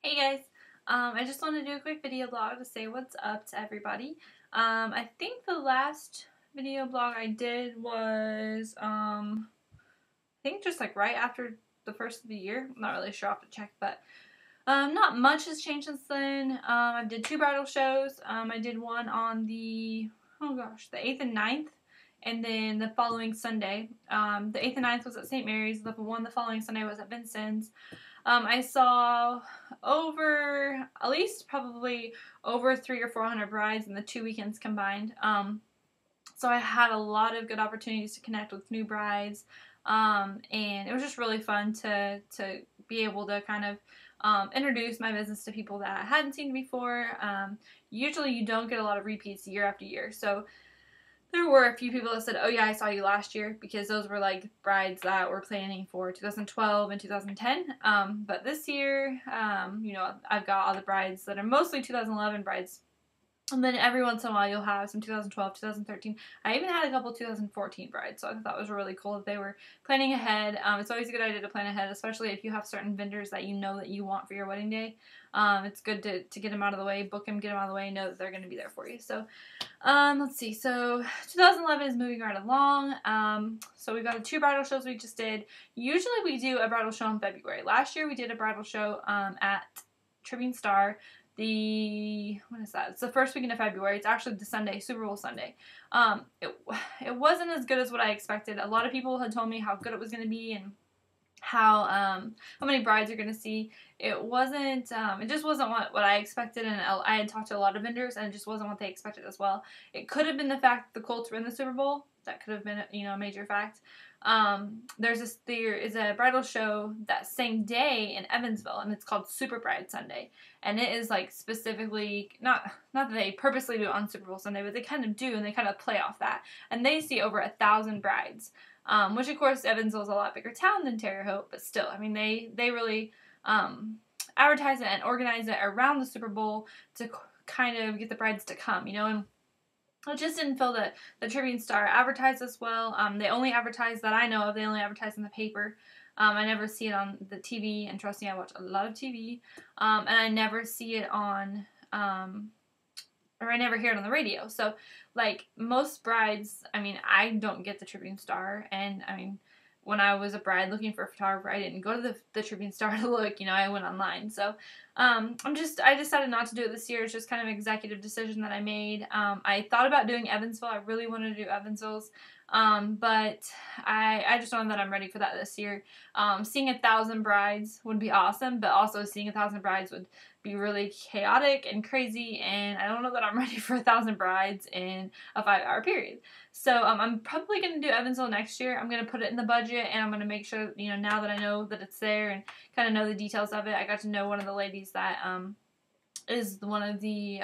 Hey guys, I just want to do a quick video blog to say what's up to everybody. I think the last video blog I did was, I think just like right after the first of the year. I'm not really sure, I'll have to check, but not much has changed since then. I did 2 bridal shows. I did one on the 8th and 9th, and then the following Sunday. The 8th and 9th was at St. Mary's, the one the following Sunday was at Vincent's. I saw at least probably over 300 or 400 brides in the 2 weekends combined. So I had a lot of good opportunities to connect with new brides, and it was just really fun to be able to kind of introduce my business to people that I hadn't seen before. Usually you don't get a lot of repeats year after year, so there were a few people that said, oh yeah, I saw you last year, because those were like brides that were planning for 2012 and 2010. But this year, I've got all the brides that are mostly 2011 brides. And then every once in a while you'll have some 2012, 2013. I even had a couple 2014 brides, so I thought that was really cool that they were planning ahead. It's always a good idea to plan ahead, especially if you have certain vendors that you know that you want for your wedding day. It's good to get them out of the way, book them, get them out of the way, know that they're going to be there for you. So, let's see. So 2011 is moving right along. So we've got the 2 bridal shows we just did. Usually we do a bridal show in February. Last year we did a bridal show at Tribune Star. When is that? It's the first weekend of February. It's actually the Sunday, Super Bowl Sunday. It wasn't as good as what I expected. A lot of people had told me how good it was going to be and how many brides you're going to see. It just wasn't what I expected, and I had talked to a lot of vendors, and it just wasn't what they expected as well. It could have been the fact that the Colts were in the Super Bowl. That could have been, a major fact. There is a bridal show that same day in Evansville, and it's called Super Bride Sunday. And it is like specifically, not that they purposely do it on Super Bowl Sunday, but they kind of do, and they kind of play off that. And they see over 1,000 brides, which of course Evansville is a lot bigger town than Terre Haute, but still, I mean, they really advertise it and organize it around the Super Bowl to kind of get the brides to come, and I just didn't feel that the Tribune Star advertised as well. They only advertise that I know of. They only advertise in the paper. I never see it on the TV, and trust me, I watch a lot of TV. And I never see it on, or I never hear it on the radio. So, like, most brides, I mean, I don't get the Tribune Star, and, I mean, when I was a bride looking for a photographer, I didn't go to the Tribune Star to look, I went online. So, I decided not to do it this year. It's just kind of an executive decision that I made. I thought about doing Evansville. I really wanted to do Evansville's. But I just don't know that I'm ready for that this year. Seeing 1,000 brides would be awesome, but also seeing 1,000 brides would be really chaotic and crazy, and I don't know that I'm ready for 1,000 brides in a 5-hour period. So, I'm probably going to do Evansville next year. I'm going to put it in the budget, and I'm going to make sure, now that I know that it's there and kind of know the details of it. I got to know one of the ladies that, is one of the,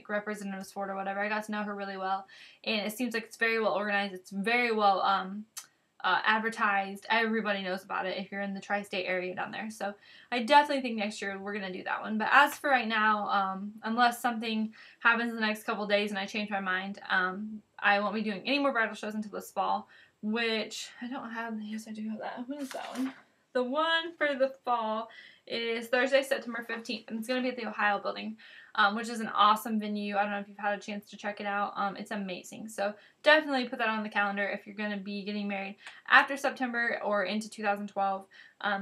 representatives for it or whatever. I got to know her really well, and it seems like it's very well organized. It's very well, advertised. Everybody knows about it if you're in the tri-state area down there. So I definitely think next year we're going to do that one. But as for right now, unless something happens in the next couple days and I change my mind, I won't be doing any more bridal shows until this fall, which I don't have. Yes, I do have that. When is that one? The one for the fall is Thursday, September 15th, and it's going to be at the Ohio Building, which is an awesome venue. I don't know if you've had a chance to check it out. It's amazing. So definitely put that on the calendar if you're going to be getting married after September or into 2012.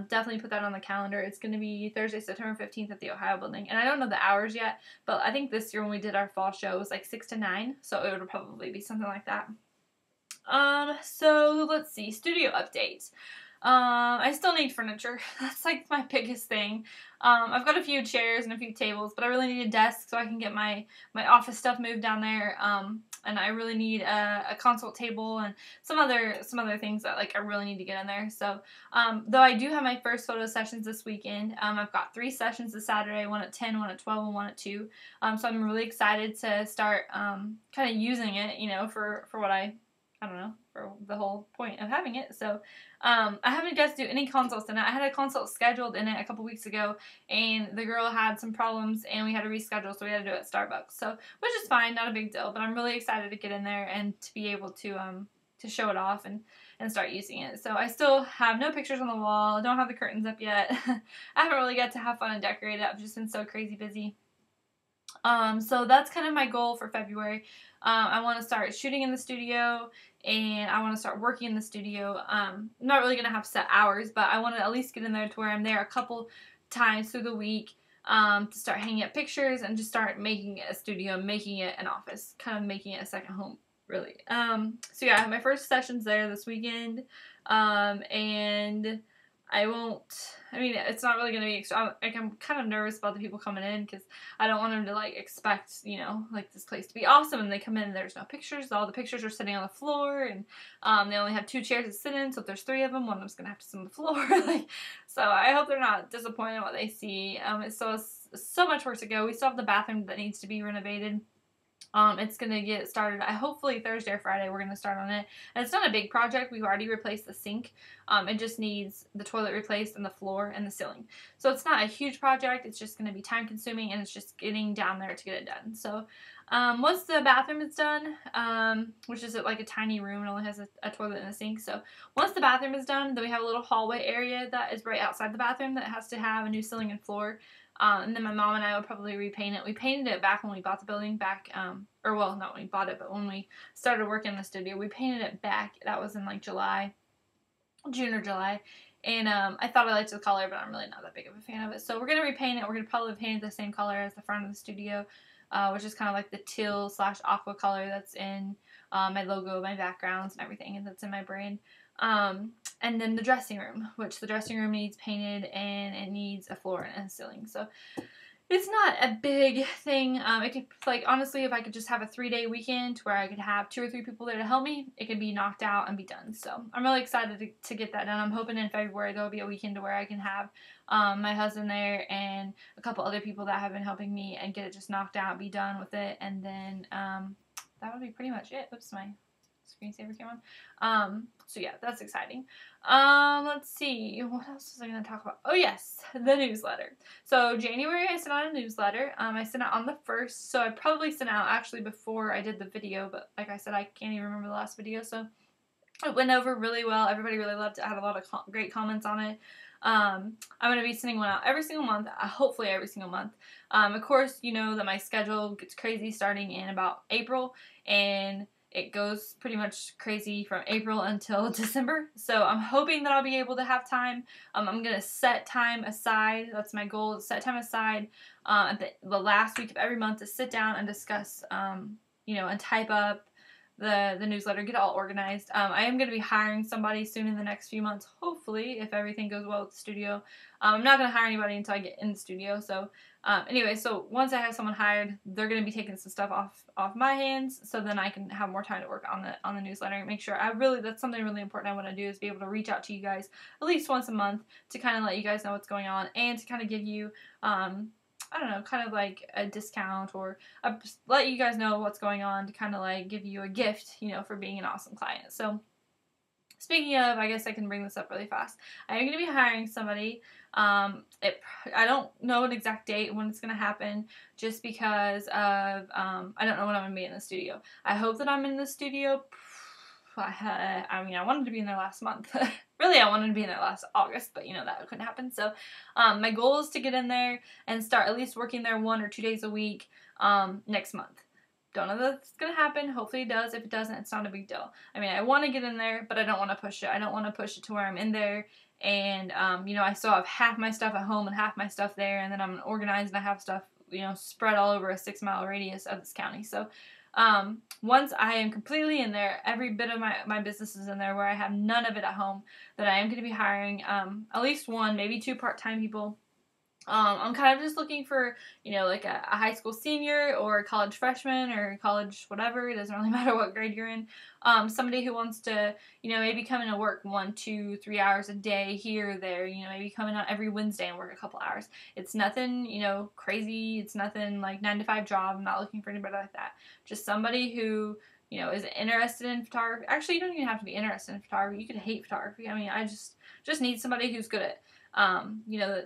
Definitely put that on the calendar. It's going to be Thursday, September 15th at the Ohio Building. And I don't know the hours yet, but I think this year when we did our fall show, it was like 6 to 9, so it would probably be something like that. So let's see. Studio updates. I still need furniture. That's like my biggest thing. I've got a few chairs and a few tables, but I really need a desk so I can get my office stuff moved down there. And I really need a consult table and some other things that I really need to get in there. So, though I do have my first photo sessions this weekend, I've got 3 sessions this Saturday, one at 10, one at 12, and one at 2. So I'm really excited to start, kind of using it, for what I don't know, for the whole point of having it. So, I haven't got to do any consults in it. I had a consult scheduled in it a couple weeks ago, and the girl had some problems, and we had to reschedule, so we had to do it at Starbucks. So, which is fine, not a big deal, but I'm really excited to get in there and to be able to show it off and and start using it. So I still have no pictures on the wall. I don't have the curtains up yet. I haven't really got to have fun and decorate it. I've just been so crazy busy. So that's kind of my goal for February. I want to start shooting in the studio, and I want to start working in the studio. I'm not really going to have set hours, but I want to at least get in there to where I'm there a couple times through the week, to start hanging up pictures and just start making it a studio, making it an office, kind of making it a second home, really. So yeah, I have my first sessions there this weekend, and I mean, it's not really going to be extra. I'm kind of nervous about the people coming in because I don't want them to, like, expect, you know, like, this place to be awesome, and they come in and there's no pictures. All the pictures are sitting on the floor, and they only have 2 chairs to sit in, so if there's 3 of them, one of them's going to have to sit on the floor. Like, so I hope they're not disappointed in what they see. It's so much work to go. We still have the bathroom that needs to be renovated. It's going to get started, hopefully Thursday or Friday we're going to start on it. And it's not a big project. We've already replaced the sink. It just needs the toilet replaced and the floor and the ceiling. So it's not a huge project. It's just going to be time consuming, and it's just getting down there to get it done. So once the bathroom is done, which is like a tiny room, it only has a toilet and a sink. So once the bathroom is done, then we have a little hallway area that is right outside the bathroom that has to have a new ceiling and floor. And then my mom and I will probably repaint it. We painted it back when we bought the building back, or well, not when we bought it, but when we started working in the studio. We painted it back. That was in like June or July. And I thought I liked the color, but I'm really not that big of a fan of it. So we're going to repaint it. We're going to probably paint it the same color as the front of the studio, which is kind of like the teal/aqua color that's in my logo, my backgrounds, and everything, and that's in my brand. And then the dressing room, which the dressing room needs painted, and it needs a floor and a ceiling. So it's not a big thing. It could, like, honestly, if I could just have a 3-day weekend where I could have 2 or 3 people there to help me, it could be knocked out and be done. So I'm really excited to get that done. I'm hoping in February there'll be a weekend to where I can have my husband there and a couple other people that have been helping me and get it just knocked out, be done with it, and then that would be pretty much it. Oops, my screensaver came on. So yeah, that's exciting. Let's see, what else was I going to talk about? Oh yes, the newsletter. So January I sent out a newsletter. I sent out on the 1st, so I probably sent out actually before I did the video, but like I said, I can't even remember the last video, so it went over really well. Everybody really loved it. I had a lot of great comments on it. I'm going to be sending one out every single month, hopefully every single month. Of course, you know that my schedule gets crazy starting in about April, and it goes pretty much crazy from April until December. So I'm hoping that I'll be able to have time. I'm going to set time aside. That's my goal, to set time aside at the last week of every month to sit down and discuss, you know, and type up the newsletter, get it all organized. I am going to be hiring somebody soon in the next few months, hopefully, if everything goes well with the studio. I'm not going to hire anybody until I get in the studio. So anyway, so once I have someone hired, they're going to be taking some stuff off my hands, so then I can have more time to work on the newsletter and make sure that's something really important I want to do, is be able to reach out to you guys at least once a month to kind of let you guys know what's going on, and to kind of give you I don't know, kind of like a discount, or let you guys know what's going on, to kind of like give you a gift, you know, for being an awesome client. So speaking of, I guess I can bring this up really fast. I am going to be hiring somebody. I don't know an exact date when it's going to happen, just because of, I don't know when I'm going to be in the studio. I hope that I'm in the studio. I mean, I wanted to be in there last month. Really, I wanted to be in there last August, but you know, that couldn't happen. So my goal is to get in there and start at least working there 1 or 2 days a week next month. Don't know that it's going to happen. Hopefully it does. If it doesn't, it's not a big deal. I mean, I want to get in there, but I don't want to push it. I don't want to push it to where I'm in there and, you know, I still have half my stuff at home and half my stuff there, and then I'm organized and I have stuff, you know, spread all over a 6-mile radius of this county. So once I am completely in there, every bit of my business is in there, where I have none of it at home, that I am going to be hiring at least 1, maybe 2 part-time people. I'm kind of just looking for, you know, like a high school senior or a college freshman or college whatever. It doesn't really matter what grade you're in. Somebody who wants to, you know, maybe come in and work 1, 2, 3 hours a day here or there. You know, maybe come in on every Wednesday and work a couple hours. It's nothing, you know, crazy. It's nothing like 9-to-5 job. I'm not looking for anybody like that. Just somebody who, you know, is interested in photography. Actually, you don't even have to be interested in photography. You could hate photography. I mean, I just need somebody who's good at, you know,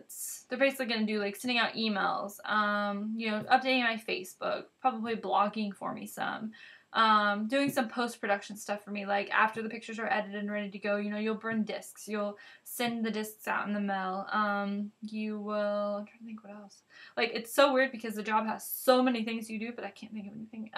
they're basically going to do like sending out emails, you know, updating my Facebook, probably blogging for me some, doing some post-production stuff for me. Like after the pictures are edited and ready to go, you know, you'll burn discs. You'll send the discs out in the mail. You will, I'm trying to think what else. Like it's so weird because the job has so many things you do, but I can't think of anything.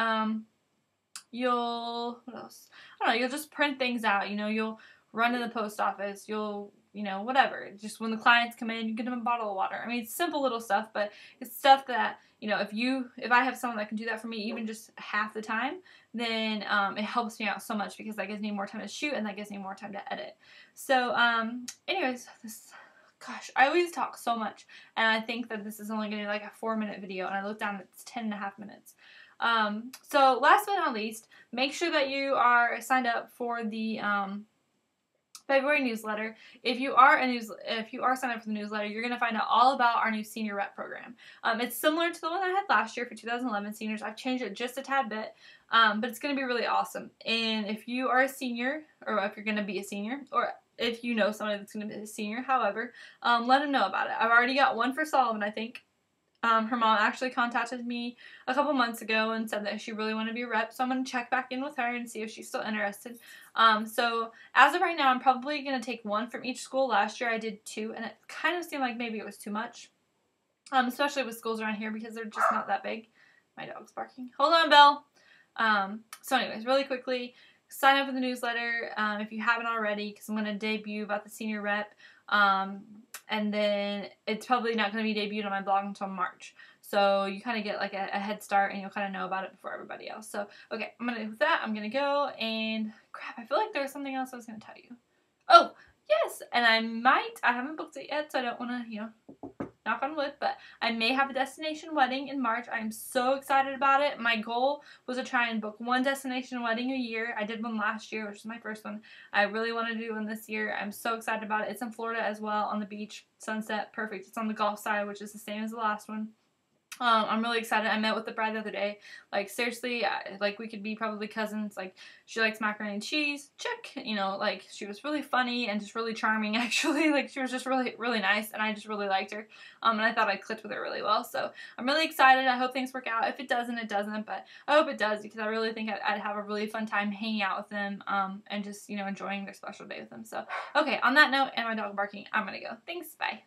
What else? I don't know, you'll just print things out, you know, you'll run to the post office, you'll, you know, whatever. Just when the clients come in, you get them a bottle of water. I mean, it's simple little stuff, but it's stuff that, you know, if I have someone that can do that for me even just half the time, then it helps me out so much because that gives me more time to shoot and that gives me more time to edit. So, anyways, gosh, I always talk so much, and I think that this is only going to be like a 4-minute video, and I looked down, it's 10.5 minutes. So last but not least, make sure that you are signed up for the February newsletter. If you are signed up for the newsletter, you're going to find out all about our new senior rep program. It's similar to the one I had last year for 2011 seniors. I've changed it just a tad bit, but it's going to be really awesome. And if you are a senior, or if you're going to be a senior, or if you know somebody that's going to be a senior, however, let them know about it. I've already got one for Solomon, I think. Her mom actually contacted me a couple months ago and said that she really wanted to be a rep, so I'm going to check back in with her and see if she's still interested. So as of right now, I'm probably going to take one from each school. Last year I did 2, and it kind of seemed like maybe it was too much, especially with schools around here because they're just not that big. My dog's barking. Hold on, Belle. So anyways, really quickly, sign up for the newsletter if you haven't already, because I'm going to debut about the senior rep. And then it's probably not going to be debuted on my blog until March. So you kind of get like a head start and you'll kind of know about it before everybody else. So, okay, with that, I'm going to go and, crap, I feel like there was something else I was going to tell you. Oh, yes, and I haven't booked it yet, so I don't want to, you know, knock on wood, but I may have a destination wedding in March. I'm so excited about it. My goal was to try and book one destination wedding a year. I did one last year, which was my first one. I really want to do one this year. I'm so excited about it. It's in Florida as well, on the beach, sunset, perfect. It's on the Gulf side, which is the same as the last one. I'm really excited. I met with the bride the other day. Like, seriously, like, we could be probably cousins. Like, she likes macaroni and cheese. Check. You know, like, she was really funny and just really charming, actually. Like, she was just really, really nice, and I just really liked her. And I thought I clicked with her really well. So, I'm really excited. I hope things work out. If it doesn't, it doesn't. But I hope it does, because I really think I'd have a really fun time hanging out with them, and just, you know, enjoying their special day with them. So, okay, on that note, and my dog barking, I'm gonna go. Thanks. Bye.